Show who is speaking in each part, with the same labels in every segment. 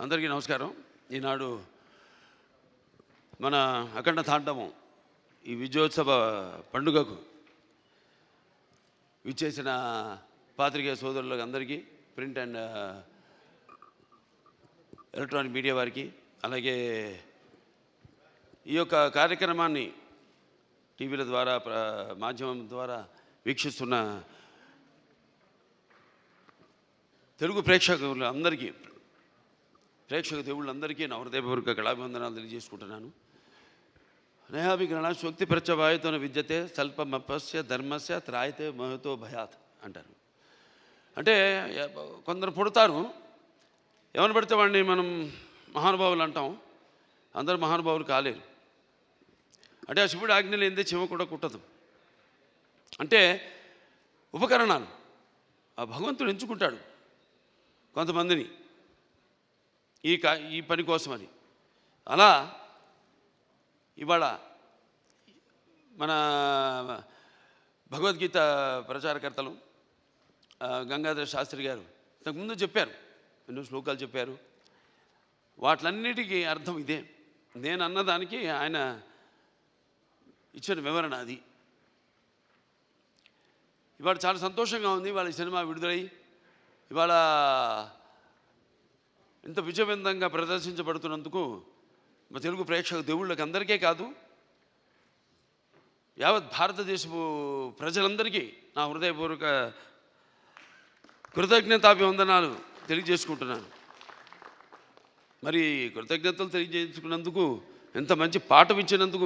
Speaker 1: అందరికీ నమస్కారం. ఈనాడు మన అఖండ తాండవం ఈ విజయోత్సవ పండుగకు విచ్చేసిన పాత్రికేయ సోదరులకు అందరికీ, ప్రింట్ అండ్ ఎలక్ట్రానిక్ మీడియా వారికి, అలాగే ఈ యొక్క కార్యక్రమాన్ని టీవీల ద్వారా మాధ్యమం ద్వారా వీక్షిస్తున్న తెలుగు ప్రేక్షక దేవుళ్ళందరికీ నా హృదయపూర్వక కళాభివందనాలు తెలియజేసుకుంటున్నాను. నయాభిగ్రహణ శక్తి ప్రత్యవాయుతోన విద్యతే స్వల్పమపస్య ధర్మస్య త్రాయతే మహతో భయాత్ అంటారు. అంటే కొందరు పుడతారు, ఎవరిని పడితే వాడిని మనం మహానుభావులు అంటాం. అందరూ మహానుభావులు కాలేరు. అంటే ఆ శివుడు ఆజ్ఞ లేనిదే చెమ కూడా కుట్టదు. అంటే ఉపకరణాలు ఆ భగవంతుడు ఎంచుకుంటాడు కొంతమందిని ఈ పని కోసమని. అలా ఇవాళ మన భగవద్గీత ప్రచారకర్తలు గంగాధర శాస్త్రి గారు ఇంతకుముందు చెప్పారు, ఎన్నో శ్లోకాలు చెప్పారు. వాటిలన్నిటికీ అర్థం ఇదే. నేను అన్నదానికి ఆయన ఇచ్చిన వివరణ అది. ఇవాళ చాలా సంతోషంగా ఉంది. ఇవాళ ఈ సినిమా విడుదలై ఇవాళ ఇంత విజయవంతంగా ప్రదర్శించబడుతున్నందుకు మా తెలుగు ప్రేక్షక దేవుళ్ళకి అందరికీ కాదు, యావత్ భారతదేశపు ప్రజలందరికీ నా హృదయపూర్వక కృతజ్ఞతాభివందనాలు తెలియజేసుకుంటున్నాను. మరి కృతజ్ఞతలు తెలియజేసుకున్నందుకు, ఎంత మంచి పాఠం ఇచ్చినందుకు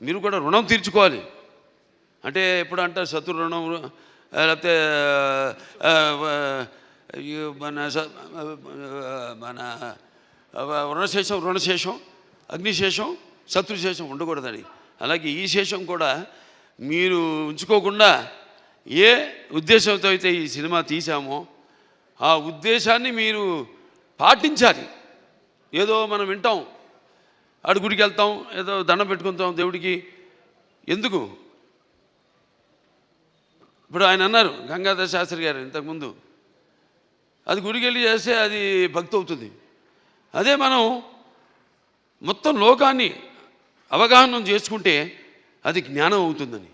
Speaker 1: మీరు కూడా రుణం తీర్చుకోవాలి. అంటే ఎప్పుడు అంటారు శత్రు రుణం, లేకపోతే మన రుణశేషం అగ్నిశేషం శత్రుశేషం ఉండకూడదని. అలాగే ఈ శేషం కూడా మీరు ఉంచుకోకుండా ఏ ఉద్దేశంతో అయితే ఈ సినిమా తీసామో ఆ ఉద్దేశాన్ని మీరు పాటించాలి. ఏదో మనం వింటాం, గుడికి వెళ్తాం, ఏదో దండం పెట్టుకుంటాం దేవుడికి. ఎందుకు? ఇప్పుడు ఆయన అన్నారు గంగాధర శాస్త్రి గారు ఇంతకుముందు, అది గుడికి వెళ్ళి చేస్తే అది భక్తి అవుతుంది. అదే మనం మొత్తం లోకాన్ని అవగాహన చేసుకుంటే అది జ్ఞానం అవుతుందని.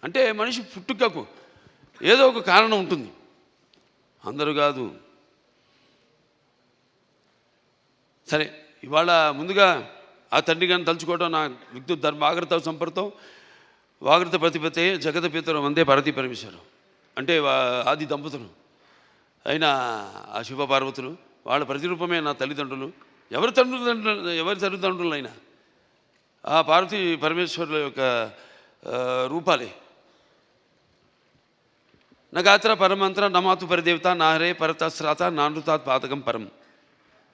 Speaker 1: అంటే మనిషి పుట్టుకకు ఏదో ఒక కారణం ఉంటుంది, అందరూ కాదు. సరే, ఇవాళ ముందుగా ఆ తండ్రి గారిని తలుచుకోవడం, నా విద్యుత్ ధర్మ ఆగ్రత సంపర్తం వాగ్రత ప్రతిపతే జగత పితరం వందే భారతీ పరమేశ్వరం. అంటే ఆది దంపతులు అయిన ఆ శివ పార్వతులు, వాళ్ళ ప్రతిరూపమే నా తల్లిదండ్రులు. ఎవరి తల్లిదండ్రులైనా ఆ పార్వతీ పరమేశ్వరుల యొక్క రూపాలే. నగాత్ర పరమంత్ర నమాతు పరిదేవత నాహరే పరతశ్రాత నానృతాత్ పాతకం పరం.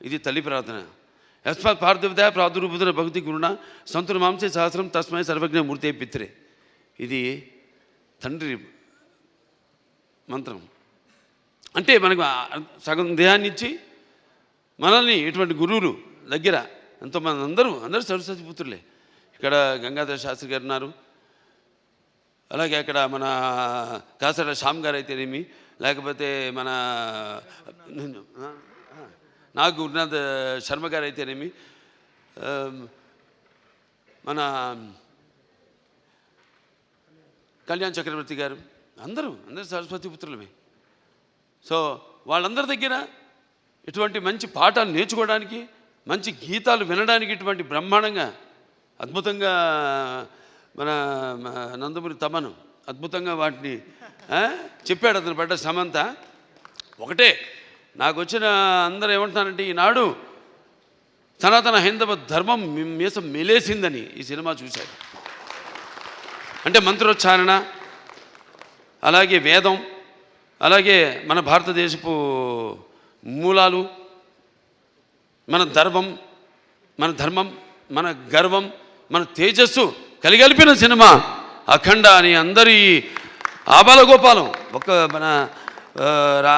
Speaker 1: ఇది తల్లి ప్రార్థన. యస్మాత్ పార్థివత ప్రాదురూపుతున్న భక్తి గురుణ సంతుల మాంసే సహస్రం తస్మై సర్వజ్ఞ మూర్తే పిత్రే. ఇది తండ్రి మంత్రం. అంటే మనకు సగం దేహాన్ని ఇచ్చి మనల్ని ఇటువంటి గురువులు దగ్గర ఎంతోమంది, అందరూ సరస్వతి పుత్రులే. ఇక్కడ గంగాధర శాస్త్రి గారు ఉన్నారు, అలాగే అక్కడ మన కాసర శ్యామ్ గారు అయితేనేమి, లేకపోతే మన నాగ్ గురునాథ్ శర్మ గారు అయితేనేమి, మన కళ్యాణ్ చక్రవర్తి గారు, అందరూ సరస్వతి పుత్రులమే. సో వాళ్ళందరి దగ్గర ఇటువంటి మంచి పాఠాలు నేర్చుకోవడానికి, మంచి గీతాలు వినడానికి ఇటువంటి బ్రహ్మాండంగా అద్భుతంగా మన నందమూరి తమను అద్భుతంగా వాటిని చెప్పాడు. అతను పడ్డ సమంత ఒకటే. నాకు వచ్చిన అందరూ ఏమంటున్నారంటే, ఈనాడు సనాతన హైందవ ధర్మం మీసం మెలేసిందని ఈ సినిమా చూశారు. అంటే మంత్రోచ్చారణ, అలాగే వేదం, అలాగే మన భారతదేశపు మూలాలు, మన ధర్మం, మన గర్వం, మన తేజస్సు కలిగలిపిన సినిమా అఖండ అని అందరి ఆబాలగోపాలం. ఒక మన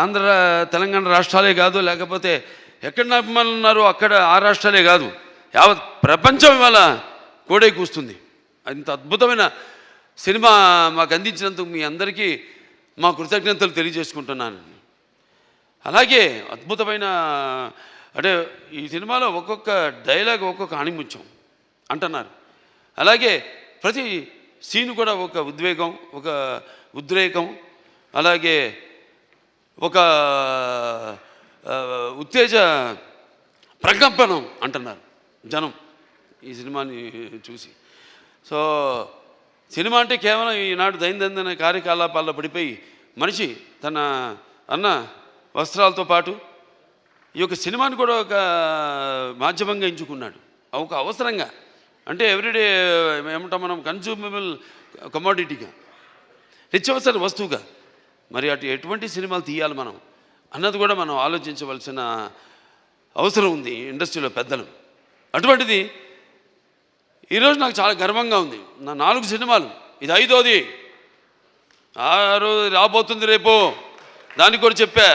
Speaker 1: ఆంధ్ర తెలంగాణ రాష్ట్రాలే కాదు, లేకపోతే ఎక్కడ అభిమానులు ఉన్నారో అక్కడ ఆ రాష్ట్రాలే కాదు, యావత్ ప్రపంచం ఇవాళ కోడే కూస్తుంది. అంత అద్భుతమైన సినిమా మాకు అందించినందుకు మీ అందరికీ మా కృతజ్ఞతలు తెలియజేసుకుంటున్నాను. అలాగే అద్భుతమైన అంటే ఈ సినిమాలో ఒక్కొక్క డైలాగ్ ఒక్కొక్క ఆణిముత్యం అంటున్నారు. అలాగే ప్రతి సీన్ కూడా ఒక ఉద్వేగం, ఒక ఉద్రేకం, అలాగే ఒక ఉత్తేజ ప్రకంపనం అంటున్నారు జనం ఈ సినిమాని చూసి. సో సినిమా అంటే కేవలం ఈనాడు దైనందిన కార్యకలాపాల్లో పడిపోయి మనిషి తన అన్న వస్త్రాలతో పాటు ఈ యొక్క సినిమాని కూడా ఒక మాధ్యమంగా ఎంచుకున్నాడు, ఒక అవసరంగా. అంటే ఎవ్రీడే ఏమంటాం మనం, కన్జ్యూమబుల్ కమోడిటీగా, నిత్యవసర వస్తువుగా. మరి ఎటువంటి సినిమాలు తీయాలి మనం అన్నది కూడా మనం ఆలోచించవలసిన అవసరం ఉంది ఇండస్ట్రీలో పెద్దలు. అటువంటిది ఈరోజు నాకు చాలా గర్వంగా ఉంది. నా 4 సినిమాలు, ఇది 5వది, 6 రాబోతుంది రేపు. దానికి కూడా చెప్పా,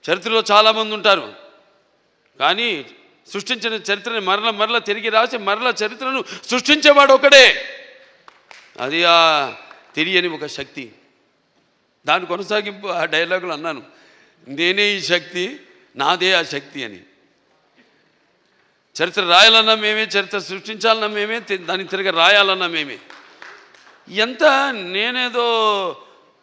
Speaker 1: చరిత్రలో చాలామంది ఉంటారు, కానీ సృష్టించిన చరిత్రని మరల తిరిగి రాసి మరల చరిత్రను సృష్టించేవాడు ఒకడే. అది ఆ తెలియని ఒక శక్తి. దాని కొనసాగింపు ఆ డైలాగులు అన్నాను, నేనే ఈ శక్తి, నాదే ఆ శక్తి అని. చరిత్ర రాయాలన్నా మేమే, చరిత్ర సృష్టించాలన్నా మేమే, దాన్ని తిరిగి రాయాలన్నా మేమే. ఎంత నేనేదో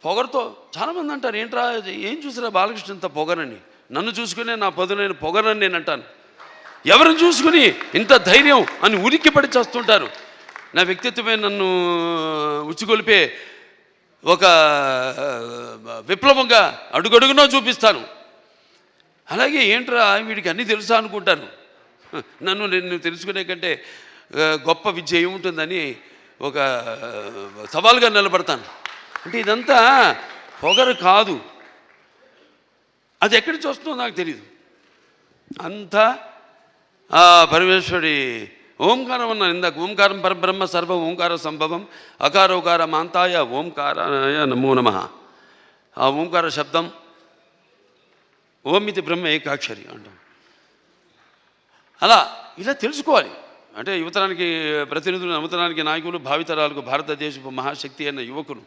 Speaker 1: పొగరుతో, చాలామంది అంటారు, ఏంట్రా ఏం చూసిరా బాలకృష్ణ ఇంత పొగరని. నన్ను చూసుకునే నా పదునైన పొగరని నేను అంటాను. ఎవరిని చూసుకుని ఇంత ధైర్యం అని ఉలిక్కిపడి చేస్తుంటారు. నా వ్యక్తిత్వమే నన్ను ఉచ్చిగొలిపే ఒక విప్లవంగా అడుగడుగునో చూపిస్తాను. అలాగే ఏంట్రా వీడికి అన్నీ తెలుసా అనుకుంటాను. నేను తెలుసుకునే కంటే గొప్ప విద్య ఏముంటుందని ఒక సవాల్గా నిలబడతాను. అంటే ఇదంతా పొగరు కాదు, అది ఎక్కడి నుంచి వస్తుందో నాకు తెలియదు. అంతా ఆ పరమేశ్వరుడి ఓంకారం అన్నాను ఇందాక. ఓంకారం పరబ్రహ్మ సర్వ ఓంకార సంభవం అకారోకార మాంతాయ ఓంకారాయ నమో నమః. ఆ ఓంకార శబ్దం ఓమితి బ్రహ్మ ఏకాక్షరి అంటాం. అలా ఇలా తెలుసుకోవాలి. అంటే యువతరానికి ప్రతినిధులు, నవతరానికి నాయకులు, భావితరాలకు భారతదేశపు మహాశక్తి అయిన యువకులు.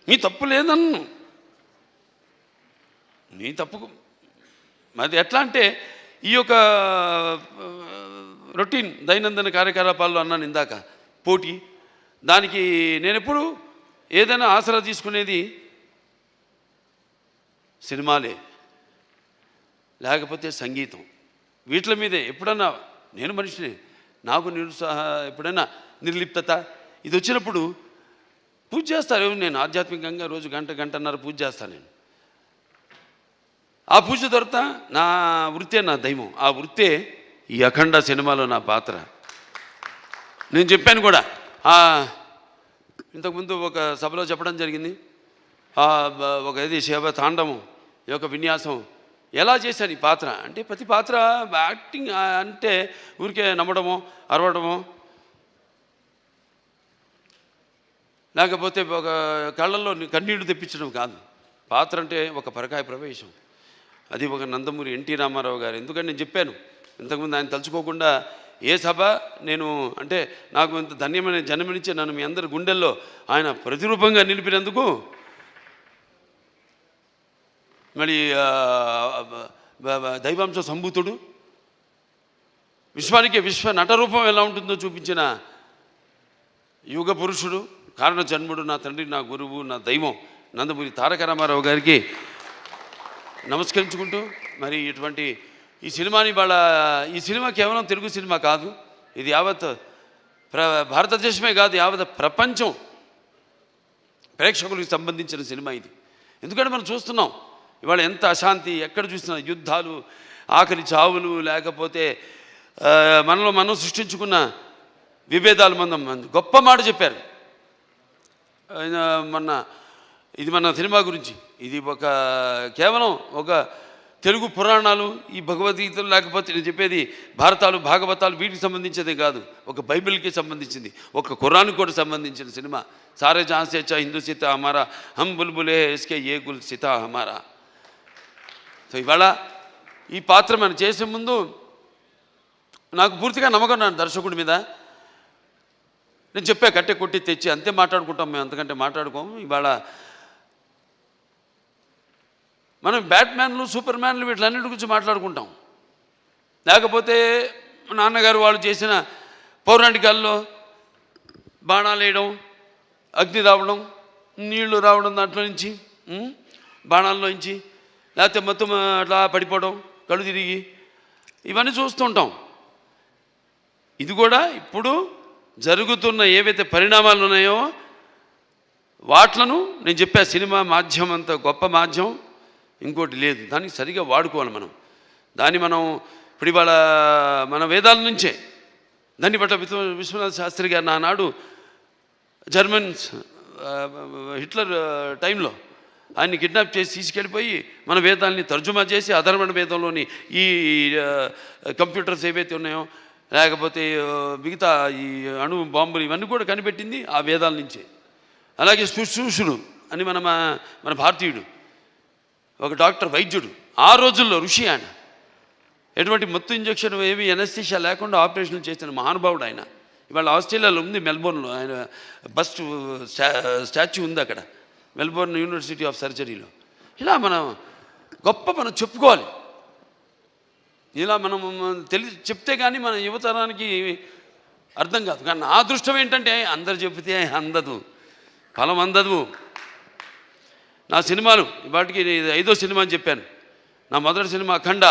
Speaker 1: నీ తప్పు లేదన్ను, నీ తప్పుకు అది ఎట్లా అంటే ఈ యొక్క రొటీన్ దైనందిన కార్యకలాపాల్లో అన్నాను ఇందాక, పోటీ. దానికి నేను ఎప్పుడు ఏదైనా ఆసరా తీసుకునేది సినిమాలే, లేకపోతే సంగీతం. వీటి మీదే ఎప్పుడన్నా నేను మనిషిని, నాకు ఎప్పుడైనా నిర్లిప్తత ఇది వచ్చినప్పుడు పూజ చేస్తారు. నేను ఆధ్యాత్మికంగా రోజు గంటన్నర పూజ చేస్తాను. నేను ఆ పూజ దొరుకుతా నా వృత్తే నా దైవం. ఆ వృత్తే ఈ అఖండ సినిమాలో నా పాత్ర. నేను చెప్పాను కూడా, ఇంతకుముందు ఒక సభలో చెప్పడం జరిగింది. ఒక ఇది శివ తాండవం యొక్క విన్యాసం ఎలా చేశాను ఈ పాత్ర అంటే, ప్రతి పాత్ర యాక్టింగ్ అంటే ఊరికే నమ్మడమో అరవడమో, లేకపోతే ఒక కళ్ళల్లో కన్నీళ్లు తెప్పించడం కాదు. పాత్ర అంటే ఒక పరకాయ ప్రవేశం. అది ఒక నందమూరి ఎన్టీ రామారావు గారు. ఎందుకంటే నేను చెప్పాను ఇంతకుముందు, ఆయన తలుచుకోకుండా ఏ సభ నేను అంటే నాకు ఇంత ధన్యమైన జన్మనిచ్చి నన్ను మీ అందరి గుండెల్లో ఆయన ప్రతిరూపంగా నిలిపినందుకు, మరి దైవాంశ సంభూతుడు, విశ్వానికి విశ్వ నటరూపం ఎలా ఉంటుందో చూపించిన యుగ పురుషుడు, కారణ జన్ముడు, నా తండ్రి, నా గురువు, నా దైవం నందమూరి తారక రామారావు గారికి నమస్కరించుకుంటూ, మరి ఇటువంటి ఈ సినిమాని ఈ సినిమా కేవలం తెలుగు సినిమా కాదు, ఇది యావత్ భారతదేశమే కాదు, యావత్ ప్రపంచం ప్రేక్షకులకు సంబంధించిన సినిమా ఇది. ఎందుకంటే మనం చూస్తున్నాం ఇవాళ ఎంత అశాంతి, ఎక్కడ చూసినా యుద్ధాలు, ఆఖరి చావులు, లేకపోతే మనలో మనం సృష్టించుకున్న విభేదాలు. మనం గొప్ప మాట చెప్పారు ఇది మన సినిమా గురించి. ఇది కేవలం ఒక తెలుగు పురాణాలు, ఈ భగవద్గీతలు, లేకపోతే నేను చెప్పేది భారతాలు, భాగవతాలు, వీటికి సంబంధించేదే కాదు, ఒక బైబిల్కి సంబంధించింది, ఒక ఖురాన్కి కూడా సంబంధించిన సినిమా. సారే జహాన్ సే అచ్చా హిందూ సీతా హమారా, హమ్ బుల్బులే ఇస్కే ఏ గుల్ సీతా హమారా. సో ఇవాళ ఈ పాత్ర మనం చేసే ముందు నాకు పూర్తిగా నమ్మకం నా దర్శకుడి మీద. నేను చెప్పా, కట్టె కొట్టి తెచ్చి అంతే మాట్లాడుకుంటాం మేము, అంతకంటే మాట్లాడుకోము. ఇవాళ మనం బ్యాట్మ్యాన్లు, సూపర్ మ్యాన్లు వీటిలన్నిటి గురించి మాట్లాడుకుంటాం. లేకపోతే నాన్నగారు వాళ్ళు చేసిన పౌరాణికాల్లో బాణాలు వేయడం, అగ్ని రావడం, నీళ్లు రావడం, దాంట్లో నుంచి బాణాల్లో నుంచి, లేకపోతే మొత్తం అట్లా పడిపోవడం, కళ్ళు తిరిగి, ఇవన్నీ చూస్తుంటాం. ఇది కూడా ఇప్పుడు జరుగుతున్న ఏవైతే పరిణామాలు ఉన్నాయో వాట్లను నేను చెప్పా. సినిమా మాధ్యమం అంత గొప్ప మాధ్యమం ఇంకోటి లేదు. దానికి సరిగా వాడుకోవాలి మనం. దాన్ని మనం ఇప్పుడు ఇవాళ మన వేదాల నుంచే దాన్ని పట్ల విశ్వనాథ శాస్త్రి గారు నానాడు జర్మన్స్ హిట్లర్ టైంలో ఆయన్ని కిడ్నాప్ చేసి తీసుకెళ్ళిపోయి మన వేదాలని తర్జుమా చేసి అధర్వణ వేదంలోని ఈ కంప్యూటర్స్ ఏవైతే ఉన్నాయో, లేకపోతే మిగతా ఈ అణు బాంబులు ఇవన్నీ కూడా కనిపెట్టింది ఆ వేదాల నుంచే. అలాగే శుశ్రూషుడు అని మన భారతీయుడు ఒక డాక్టర్, వైద్యుడు, ఆ రోజుల్లో ఋషి ఆయన. ఎటువంటి మత్తు ఇంజక్షన్ ఏమి ఎనస్థీషియా లేకుండా ఆపరేషన్లు చేసిన మహానుభావుడు ఆయన. ఇవాళ ఆస్ట్రేలియాలో ఉంది, మెల్బోర్న్లో ఆయన బస్ట్ స్టాచ్యూ ఉంది అక్కడ, మెల్బోర్న్ యూనివర్సిటీ ఆఫ్ సర్జరీలో. ఇలా మనం చెప్పుకోవాలి. ఇలా మనం చెప్తే కానీ మన యువతరానికి అర్థం కాదు. కానీ నా అదృష్టం ఏంటంటే అందరు చెబితే అందదు, ఫలం అందదు. నా సినిమాలు వాటికి 5వ సినిమా అని చెప్పాను. నా మొదటి సినిమా అఖండ,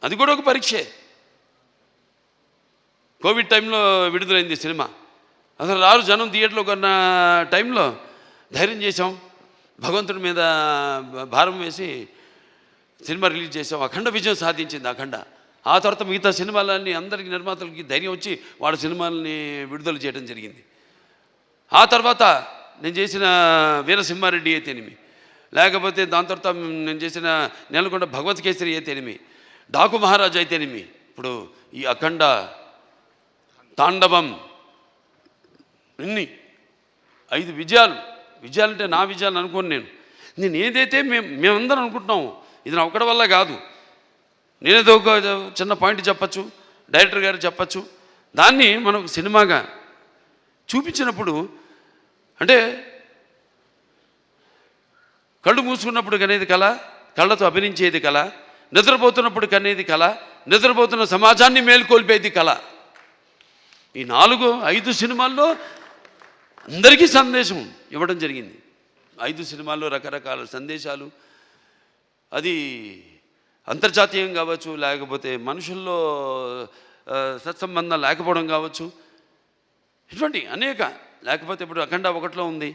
Speaker 1: అది కూడా ఒక పరీక్షే. కోవిడ్ టైంలో విడుదలైంది సినిమా. అసలు రారు జనం థియేటర్లో కొన్న టైంలో ధైర్యం చేసాం, భగవంతుడి మీద భారం వేసి సినిమా రిలీజ్ చేసాం. అఖండ విజయం సాధించింది అఖండ. ఆ తర్వాత మిగతా సినిమాలన్నీ అందరికీ నిర్మాతలకి ధైర్యం వచ్చి వాళ్ళ సినిమాలని విడుదల చేయడం జరిగింది. ఆ తర్వాత నేను చేసిన వీరసింహారెడ్డి అయితేనేమి, లేకపోతే దాని తర్వాత నేను చేసిన నెలకొండ భగవత్ కేసరి అయితేనేమి, డాకు మహారాజు అయితేనేమి, ఇప్పుడు ఈ అఖండ, తాండవం, ఇన్ని 5 విజయాలంటే నా విజయాలు అనుకోను. నేను ఏదైతే మేమందరం అనుకుంటున్నాము ఇది నా ఒక్కడి వల్ల కాదు. నేనేదో ఒక చిన్న పాయింట్ చెప్పచ్చు, డైరెక్టర్ గారు చెప్పచ్చు, దాన్ని మనకు సినిమాగా చూపించినప్పుడు అంటే కళ్ళు మూసుకున్నప్పుడు కనేది కళ, కళ్ళతో అభినయించేది కళ, నిద్రపోతున్నప్పుడు కనేది కళ, నిద్రపోతున్న సమాజాన్ని మేల్కొల్పేది కళ. ఈ 4-5 సినిమాల్లో అందరికీ సందేశం ఇవ్వడం జరిగింది. 5 సినిమాల్లో రకరకాల సందేశాలు. అది అంతర్జాతీయం కావచ్చు, లేకపోతే మనుషుల్లో సత్సంబంధం లేకపోవడం కావచ్చు, ఇటువంటి అనేక. లేకపోతే ఇప్పుడు అఖండ 1లో ఉంది,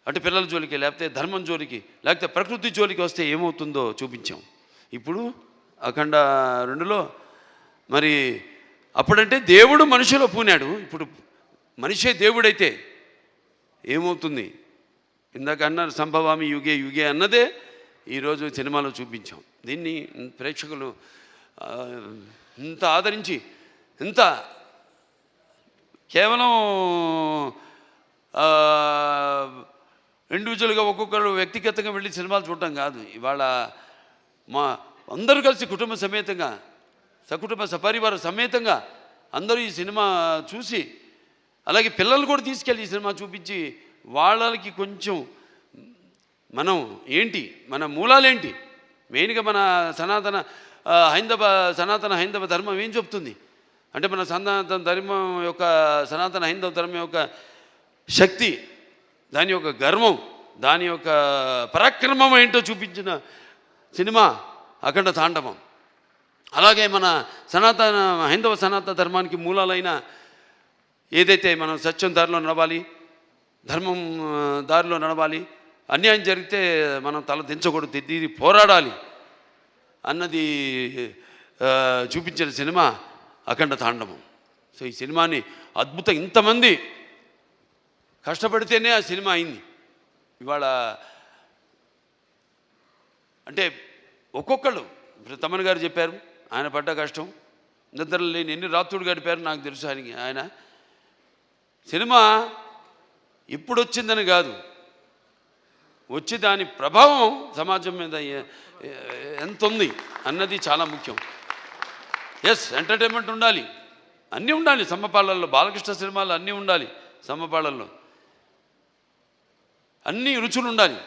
Speaker 1: అటు పిల్లల జోలికి, లేకపోతే ధర్మం జోలికి, లేకపోతే ప్రకృతి జోలికి వస్తే ఏమవుతుందో చూపించాం. ఇప్పుడు అఖండ 2లో మరి అప్పుడంటే దేవుడు మనిషిలో పూనాడు, ఇప్పుడు మనిషే దేవుడైతే ఏమవుతుంది? ఇందాక అన్నారు సంభవామి యుగే యుగే అన్నదే ఈరోజు సినిమాలో చూపించాం. దీన్ని ప్రేక్షకులు ఇంత ఆదరించి, ఇంత కేవలం ఇండివిజువల్గా ఒక్కొక్కరు వ్యక్తిగతంగా వెళ్ళి సినిమాలు చూడటం కాదు. ఇవాళ అందరూ కలిసి కుటుంబ సమేతంగా, సకుటుంబ సపరివార సమేతంగా అందరూ ఈ సినిమా చూసి, అలాగే పిల్లలు కూడా తీసుకెళ్ళి ఈ సినిమా చూపించి వాళ్ళకి కొంచెం మనం ఏంటి, మన మూలాలేంటి, మెయిన్గా మన సనాతన హైందవ ధర్మం ఏం చెప్తుంది అంటే, మన సనాతన ధర్మం యొక్క, సనాతన హైందవ ధర్మం యొక్క శక్తి, దాని యొక్క గర్వం, దాని యొక్క పరాక్రమం ఏంటో చూపించిన సినిమా అఖండ తాండవం. అలాగే మన హైందవ సనాతన ధర్మానికి మూలాలైన ఏదైతే మనం సత్యం దారిలో నడవాలి, ధర్మం దారిలో నడవాలి, అన్యాయం జరిగితే మనం తల దించకూడదు, ఇది పోరాడాలి అన్నది చూపించిన సినిమా అఖండ తాండవం. సో ఈ సినిమాని ఇంతమంది కష్టపడితేనే ఆ సినిమా అయింది. ఇవాళ అంటే ఒక్కొక్కళ్ళు, ఇప్పుడు తమన్ గారు చెప్పారు ఆయన పడ్డ కష్టం, నిద్ర లేని ఎన్ని రాత్రులు గడిపారు నాకు తెలుసు. ఆయన సినిమా ఇప్పుడు వచ్చిందని కాదు, వచ్చి దాని ప్రభావం సమాజం మీద ఎంత ఉంది అన్నది చాలా ముఖ్యం. ఎస్, ఎంటర్టైన్మెంట్ ఉండాలి, అన్నీ ఉండాలి సమ్మపాళ్ళల్లో. బాలకృష్ణ సినిమాలు అన్నీ ఉండాలి సమ్మపాళ్ళల్లో, అన్ని రుచులు ఉండాలి.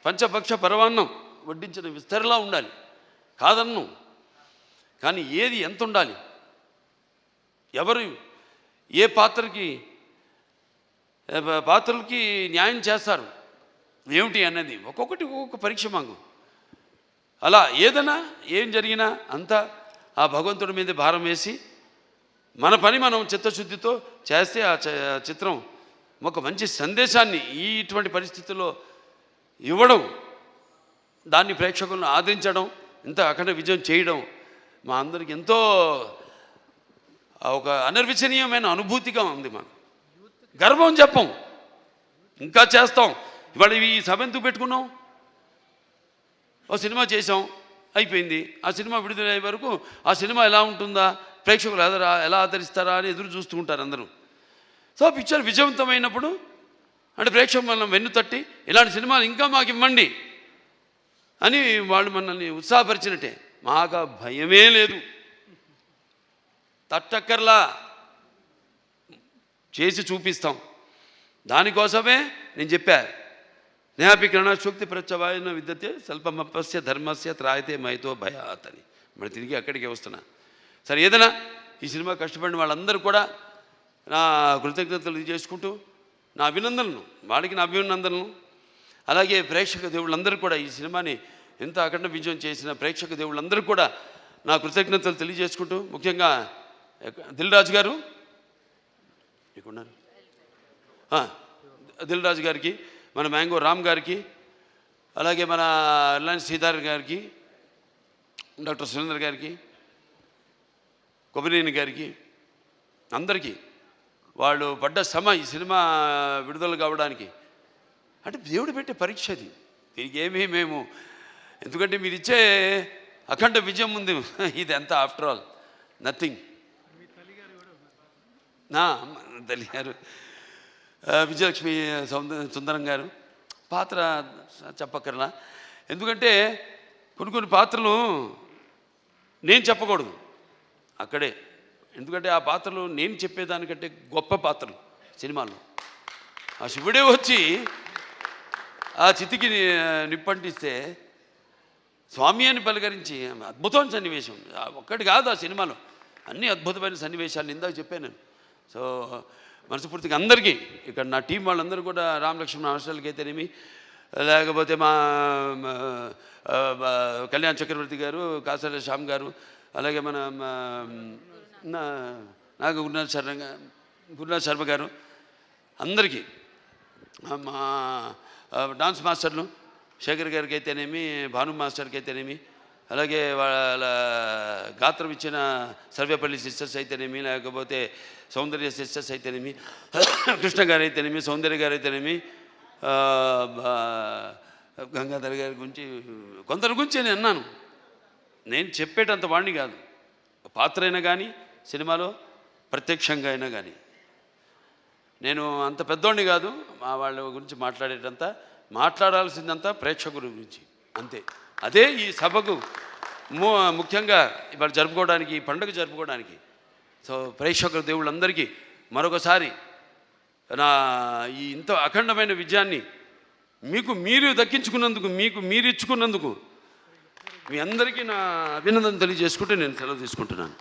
Speaker 1: పంచపక్ష పరవాన్నం వడ్డించిన విస్తరలా ఉండాలి, కాదన్ను. కానీ ఏది ఎంత ఉండాలి, ఎవరు ఏ పాత్రలకి న్యాయం చేస్తారు ఏమిటి అన్నది ఒక్కొక్కటి ఒక్కొక్క పరీక్ష మాకు. అలా ఏదైనా ఏం జరిగినా అంతా ఆ భగవంతుడి మీద భారం వేసి మన పని మనం చిత్తశుద్ధితో చేస్తే ఆ చిత్రం ఒక మంచి సందేశాన్ని ఇటువంటి పరిస్థితుల్లో ఇవ్వడం, దాన్ని ప్రేక్షకులను ఆదరించడం, ఇంత అఖండ విజయం చేయడం మా అందరికి ఎంతో ఒక అనిర్వచనీయమైన అనుభూతిగా ఉంది. మాకు గర్వం చెప్పం, ఇంకా చేస్తాం. ఇవాళ ఈ సభ ఎందుకు పెట్టుకున్నాం? ఓ సినిమా చేసాం, అయిపోయింది. ఆ సినిమా విడుదలయ్యే వరకు ఆ సినిమా ఎలా ఉంటుందా, ప్రేక్షకులు ఎలా ఆదరిస్తారా అని ఎదురు చూస్తూ ఉంటారు అందరూ. సో పిక్చర్ విజయవంతమైనప్పుడు అంటే ప్రేక్షకులు మనం వెన్ను తట్టి ఇలాంటి సినిమాలు ఇంకా మాకు ఇవ్వండి అని వాళ్ళు మనల్ని ఉత్సాహపరిచినట్టే. మాకు భయమే లేదు, తట్టక్కర్లా, చేసి చూపిస్తాం. దానికోసమే నేను చెప్పా, నేహాపికరణ శుక్తి ప్రత్యవాయన విద్యతే స్వల్పమపస్య ధర్మస్య త్రాయతే మైతో భయాత్ అని మరి తిరిగి అక్కడికే వస్తున్నా. సరే, ఏదైనా ఈ సినిమా కష్టపడిన వాళ్ళందరూ కూడా నా కృతజ్ఞతలు చేసుకుంటూ నా అభినందనలు, వాళ్ళకి నా అభినందనలు, అలాగే ప్రేక్షక దేవుళ్ళందరూ కూడా ఈ సినిమాని ఎంత అఖండ విజయం చేసిన ప్రేక్షక దేవుళ్ళందరూ కూడా నా కృతజ్ఞతలు తెలియజేసుకుంటూ, ముఖ్యంగా దిల్ రాజు గారు ఇక్కడున్నారు, దిల్ రాజు గారికి, మన మ్యాంగో రామ్ గారికి, అలాగే మన రిలయన్స్ శ్రీధర్ గారికి, డాక్టర్ సురేందర్ గారికి, కొబ్బరినేని గారికి, అందరికీ వాళ్ళు పడ్డ శ్రమ ఈ సినిమా విడుదల కావడానికి అంటే దేవుడు పెట్టే పరీక్ష అది. దీనికి ఏమీ మేము, ఎందుకంటే మీరు ఇచ్చే అఖండ విజయం ఉంది, ఇది ఎంత ఆఫ్టర్ ఆల్ నథింగ్. నా తల్లి గారు విజయలక్ష్మి సుందరం గారు పాత్ర చెప్పక్కర్లా, ఎందుకంటే కొన్ని పాత్రలు నేను చెప్పకూడదు అక్కడే, ఎందుకంటే ఆ పాత్రలు నేను చెప్పేదానికంటే గొప్ప పాత్రలు సినిమాలో. ఆ శివుడే వచ్చి ఆ చితికి నిప్పంటిస్తే స్వామి అని పలకరించి అద్భుతమైన సన్నివేశం ఒక్కటి కాదు ఆ సినిమాలో, అన్ని అద్భుతమైన సన్నివేశాలు ఇందాక చెప్పాను నేను. సో మనస్ఫూర్తిగా అందరికీ ఇక్కడ నా టీం వాళ్ళందరూ కూడా, రామలక్ష్మణ హాస్టల్కి అయితేనేమి, లేకపోతే మా కళ్యాణ్ చక్రవర్తి గారు, కాసాల శ్యామ్ గారు, అలాగే మన నాకు గురునాథ్ శర్మ గారు, అందరికీ, మా డాన్స్ మాస్టర్లు శేఖర్ గారికి అయితేనేమి, భాను మాస్టర్కి అయితేనేమి, అలాగే వాళ్ళ గాత్రం ఇచ్చిన సర్వేపల్లి సిస్టర్స్ అయితేనేమి, లేకపోతే సౌందర్య సిస్టర్స్ అయితేనేమి, కృష్ణ గారు అయితేనేమి, సౌందర్య గారు అయితేనేమి, గంగాధర్ గారి గురించి కొందరి గురించి నేను అన్నాను. నేను చెప్పేటంత వాడిని కాదు, పాత్ర అయినా కానీ సినిమాలో ప్రత్యక్షంగా అయినా కానీ నేను అంత పెద్దోడిని కాదు. మా వాళ్ళ గురించి మాట్లాడాల్సిందంతా ప్రేక్షకుల గురించి అంతే. అదే ఈ సభకు ముఖ్యంగా ఇవాళ జరుపుకోవడానికి, ఈ పండుగ జరుపుకోవడానికి. సో ప్రేక్షకుల దేవుళ్ళందరికీ మరొకసారి నా ఈ ఇంత అఖండమైన విజయాన్ని మీకు మీరు దక్కించుకున్నందుకు, మీకు మీరు ఇచ్చుకున్నందుకు మీ అందరికీ నా అభినందన తెలియజేసుకుంటూ నేను సెలవు తీసుకుంటున్నాను.